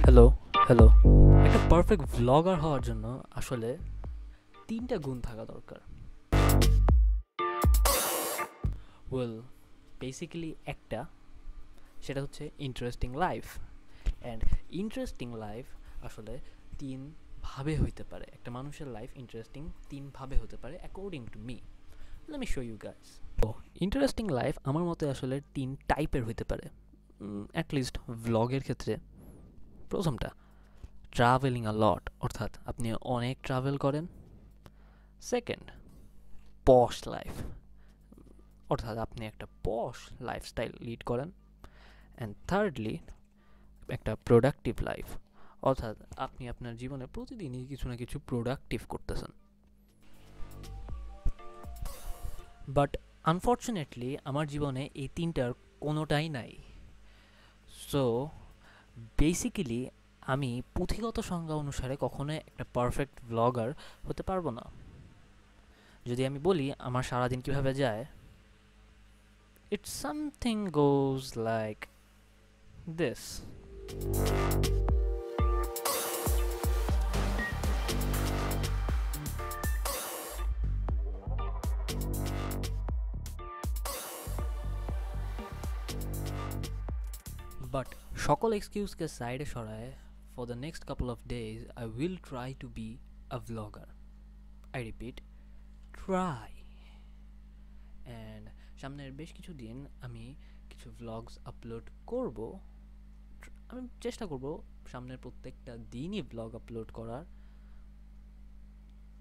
Hello, hello. একটা perfect vlogger হওয়ার জন্য আসলে ৩ টা গুণ থাকা দরকার। ওয়েল, বেসিক্যালি একটা, সেটা হচ্ছে interesting life. And interesting life আসলে ৩ ভাবে হইতে পারে। একটা মানুষের লাইফ ইন্টারেস্টিং ৩ ভাবে হতে পারে according to me. Let me show you guys. তো ইন্টারেস্টিং লাইফ আমার মতে আসলে ৩ টাইপের হইতে পারে। অ্যাটলিস্ট ভ্লগের ক্ষেত্রে প্রথমটা, ট্রাভেলিং আ লট, অর্থাৎ আপনি অনেক ট্রাভেল করেন। সেকেন্ড, পশ লাইফ, অর্থাৎ আপনি একটা পশ লাইফস্টাইল লিড করেন। অ্যান্ড থার্ডলি, একটা প্রোডাক্টিভ লাইফ, অর্থাৎ আপনি আপনার জীবনে প্রতিদিনই কিছু না কিছু প্রোডাক্টিভ করতেছেন। বাট আনফর্চুনেটলি আমার জীবনে এই তিনটার কোনোটাই নাই। সো বেসিক্যালি আমি পুঁথিগত সংজ্ঞা অনুসারে কখনোই একটা পারফেক্ট ব্লগার হতে পারবো না। যদি আমি বলি আমার সারাদিন কিভাবে যায়, it something goes like this. But সকল এক্সকিউজকে সাইডে সরায়, for the next couple of days I will try to be a vlogger. I repeat, try. And সামনের বেশ কিছু দিন আমি কিছু ভ্লগস আপলোড করব। আমি চেষ্টা করব সামনের প্রত্যেকটা দিনই ভ্লগ আপলোড করার।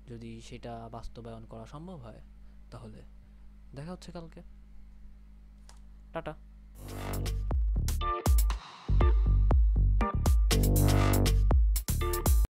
যদি সেটা বাস্তবায়ন করা সম্ভব হয় তাহলে দেখা হচ্ছে কালকে। টাটা।